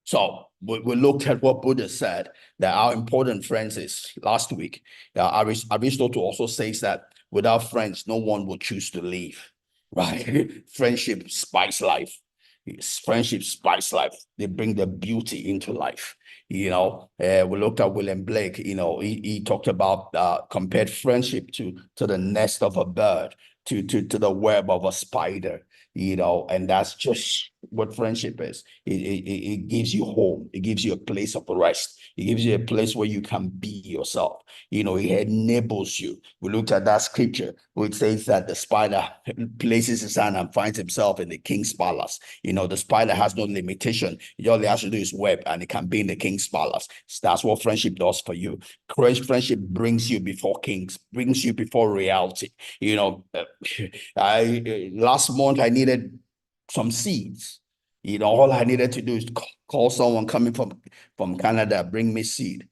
So we looked at what Buddha said, that how important friends is last week. Aristotle also says that without friends, no one would choose to live, right? Friendship spice life. Friendship spice life. They bring the beauty into life. We looked at William Blake. He talked about compared friendship to the nest of a bird, to the web of a spider. And that's just what friendship is. It gives you home. It gives you a place of rest. It gives you a place where you can be yourself. It enables you. We looked at that scripture which says that the spider places his hand and finds himself in the king's palace. The spider has no limitation. All he has to do is web and it can be in the king's palace. So that's what friendship does for you. Friendship brings you before kings, brings you before reality. Last month I needed some seeds. All I needed to do is call someone coming from Canada, bring me seed.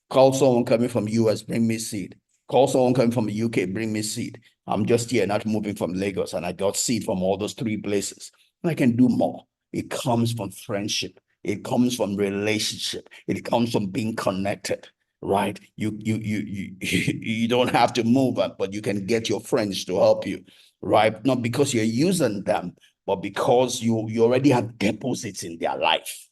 Call someone coming from US, bring me seed. Call someone coming from the UK, bring me seed. I'm just here, not moving from Lagos, and I got seed from all those three places. And I can do more. It comes from friendship. It comes from relationship. It comes from being connected, right? You don't have to move, but you can get your friends to help you, right? Not because you're using them, but because you already have deposits in their life.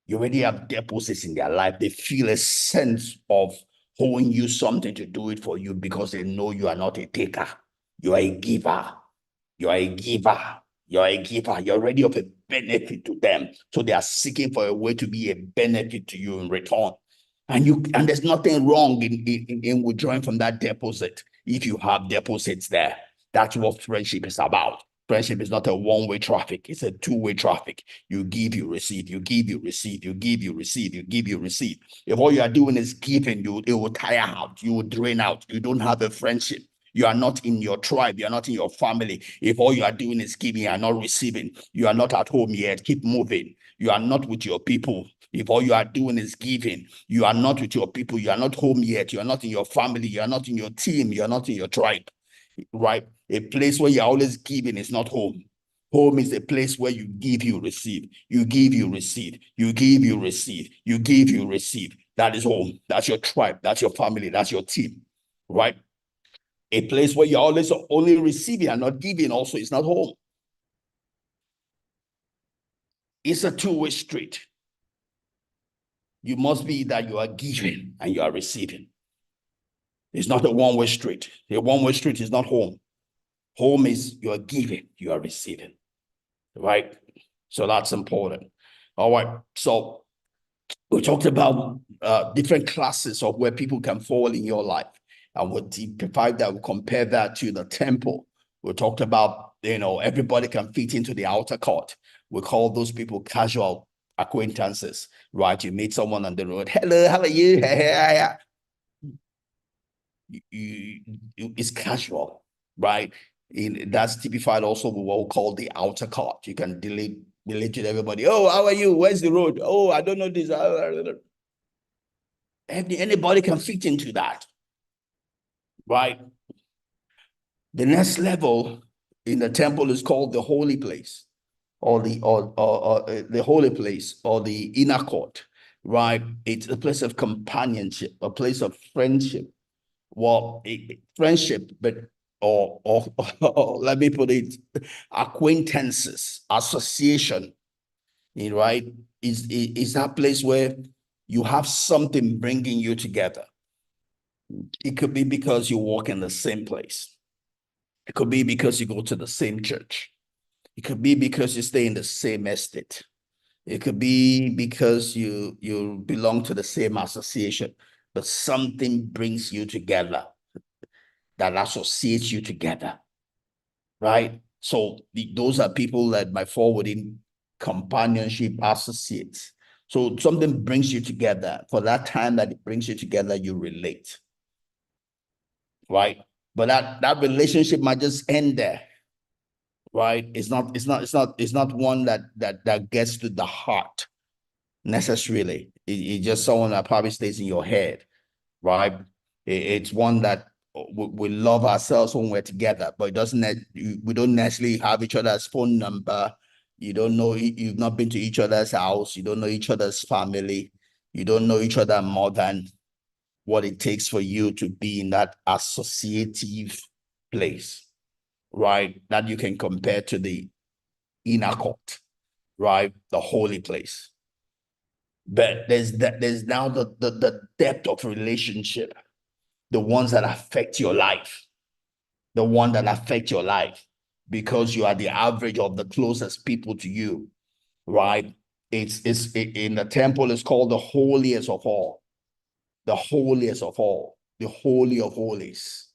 You already have deposits in their life. They feel a sense of owing you something to do it for you because they know you are not a taker. You are a giver. You are a giver. You are a giver. You're already of a benefit to them. So they are seeking for a way to be a benefit to you in return. And there's nothing wrong in withdrawing from that deposit if you have deposits there. That's what friendship is about. Friendship is not a one-way traffic. It's a two-way traffic. You give, you receive. You give, you receive. You give, you receive. You give, you receive. If all you are doing is giving, it will tire out. You will drain out. You don't have a friendship. You are not in your tribe. You are not in your family. If all you are doing is giving, you are not receiving. You are not at home yet. Keep moving. You are not with your people. If all you are doing is giving, you are not with your people. You are not home yet. You are not in your family. You are not in your team. You are not in your tribe, right? A place where you're always giving is not home. Home is a place where you give, you receive. You give, you receive. You give, you receive. You give, you receive. That is home. That's your tribe. That's your family. That's your team, right? A place where you're always only receiving and not giving also is not home. It's a two-way street. You must be that you are giving and you are receiving. It's not a one-way street. A one-way street is not home. Home is you are giving, you are receiving, right? So that's important. All right. So we talked about different classes of where people can fall in your life. And we'll provide that, we'll compare that to the temple. We talked about, everybody can fit into the outer court. We call those people casual acquaintances, right? You meet someone on the road. Hello, how are you? It's casual, right? That's typified also with what we call the outer court. You can relate to everybody. Oh, how are you? Where's the road? Oh, I don't know this. Anybody can fit into that, right? The next level in the temple is called the holy place, or the holy place, or the inner court, right? It's a place of companionship, a place of friendship. Well, friendship, but or let me put it, acquaintances, association, right? Is that place where you have something bringing you together. It could be because you walk in the same place. It could be because you go to the same church. It could be because you stay in the same estate. It could be because you belong to the same association, but something brings you together that associates you together, right? So those are people that might fall within companionship associates. So something brings you together. For that time that it brings you together, you relate, right? But that relationship might just end there, right? It's not one that gets to the heart necessarily. It's just someone that probably stays in your head, right? It's one that we love ourselves when we're together, but it doesn't. We don't necessarily have each other's phone number. You don't know, you've not been to each other's house. You don't know each other's family. You don't know each other more than what it takes for you to be in that associative place, right? That you can compare to the inner court, right? The holy place. But there's now the depth of relationship, the ones that affect your life, the one that affect your life, because you are the average of the closest people to you, right? In the temple, it's called the holiest of all, the holiest of all, the holy of holies,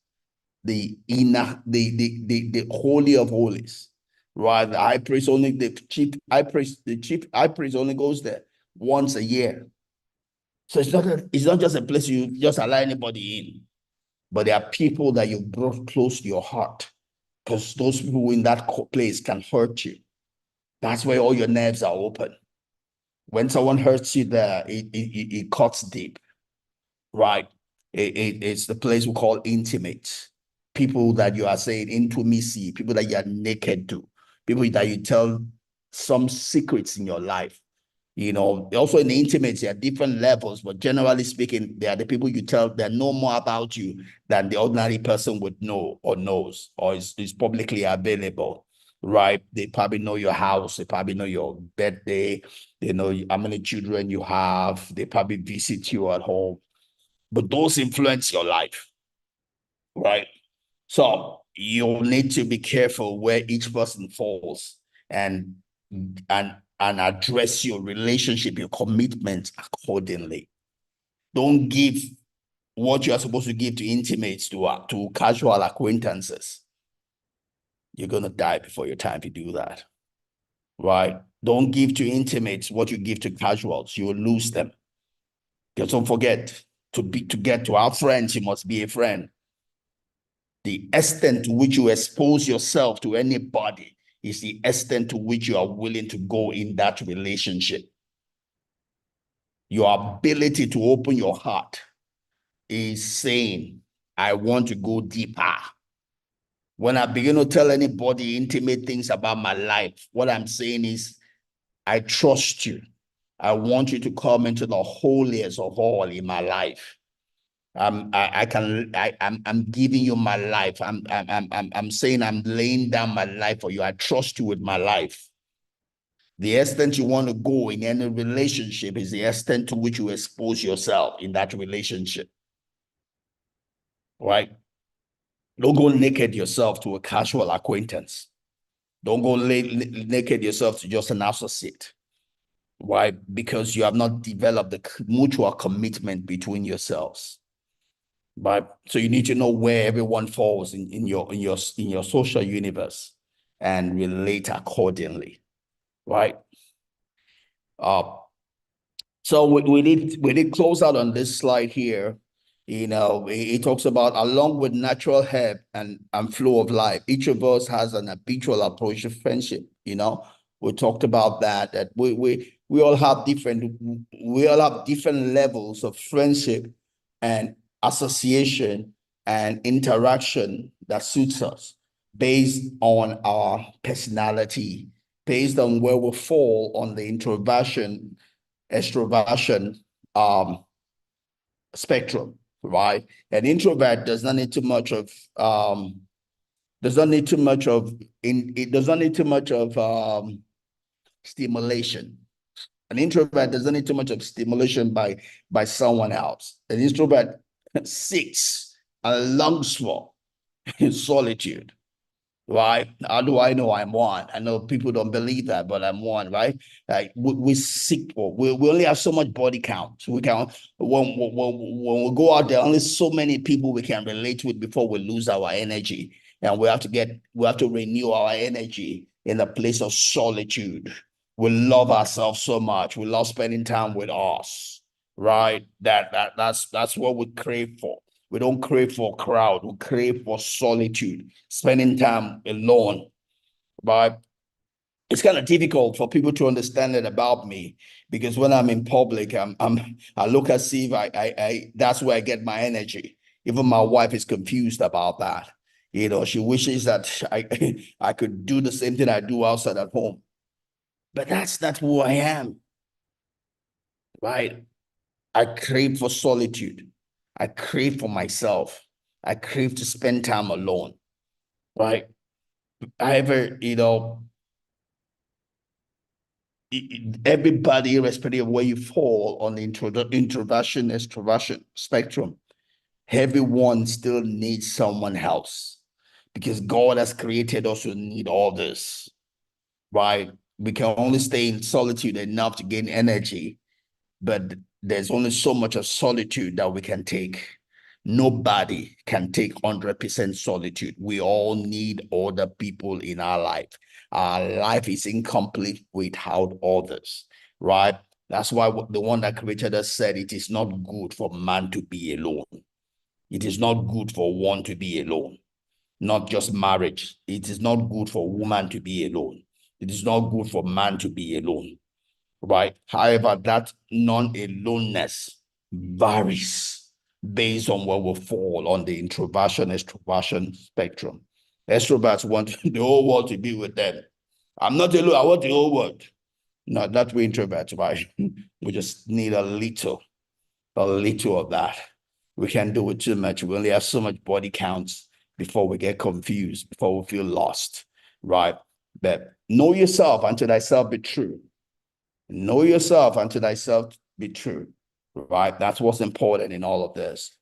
the inner, the holy of holies, right? The high priest only, the chief high priest only goes there once a year. So it's not just a place you just allow anybody in, but there are people that you brought close to your heart, because those people in that place can hurt you. That's where all your nerves are open. When someone hurts you there, it cuts deep, right? It's the place we call intimate. People that you are saying intimacy, people that you are naked to, people that you tell some secrets in your life. Also in the intimates, there are different levels, but generally speaking, they are the people you tell that know more about you than the ordinary person would know or knows, or is publicly available, right? They probably know your house, they probably know your birthday, they know how many children you have, they probably visit you at home, but those influence your life, right? So you'll need to be careful where each person falls, and and address your relationship, your commitment accordingly. Don't give what you are supposed to give to intimates to casual acquaintances. You're gonna die before your time to do that, right? Don't give to intimates what you give to casuals. You will lose them. Because don't forget, to get to our friends, you must be a friend. The extent to which you expose yourself to anybody is the extent to which you are willing to go in that relationship. Your ability to open your heart is saying, I want to go deeper. When I begin to tell anybody intimate things about my life, what I'm saying is, I trust you. I want you to come into the holiest of all in my life. I'm giving you my life. I'm saying I'm laying down my life for you. I trust you with my life. The extent you want to go in any relationship is the extent to which you expose yourself in that relationship, right? Don't go naked yourself to a casual acquaintance. Don't go naked yourself to just an associate. Why? Because you have not developed the mutual commitment between yourselves. But so you need to know where everyone falls in your social universe and relate accordingly, right? Uh, So we did close out on this slide here. It talks about along with natural ebb and flow of life, each of us has an habitual approach to friendship. We talked about that we all have different levels of friendship and association and interaction that suits us based on our personality, based on where we fall on the introversion extroversion spectrum, right? An introvert does not need too much of does not need too much of it does not need too much of stimulation. An introvert does not need too much of stimulation by someone else. An introvert seeks and longs for in solitude. Right? How do I know I'm one? I know people don't believe that, but I'm one, right? Like we seek for, we only have so much body count. So we can, when we go out there, only so many people we can relate with before we lose our energy. And we have to renew our energy in a place of solitude. We love ourselves so much. We love spending time with us, right? That's what we crave for. We don't crave for a crowd. We crave for solitude, spending time alone. But it's kind of difficult for people to understand it about me, because when I'm in public, I look as if I that's where I get my energy. Even my wife is confused about that. She wishes that I I could do the same thing I do outside at home. But that's not who I am, right? I crave for solitude. I crave for myself. I crave to spend time alone, right? However, everybody, irrespective of where you fall on the introversion, extroversion spectrum, everyone still needs someone else because God has created us to need all this, right? We can only stay in solitude enough to gain energy, but there's only so much of solitude that we can take. Nobody can take 100% solitude. We all need other people in our life. Our life is incomplete without others, right? That's why the one that created us said it is not good for man to be alone. It is not good for one to be alone, not just marriage. It is not good for woman to be alone. It is not good for man to be alone, right? However, that non-aloneness varies based on where we fall on the introversion, extroversion spectrum. Extroverts want the whole world to be with them. I'm not alone, I want the whole world. Not that we introverts, right? We just need a little of that. We can't do it too much. We only have so much body counts before we get confused, before we feel lost, right? But know yourself unto thyself be true. Know yourself unto thyself be true, right? That's what's important in all of this.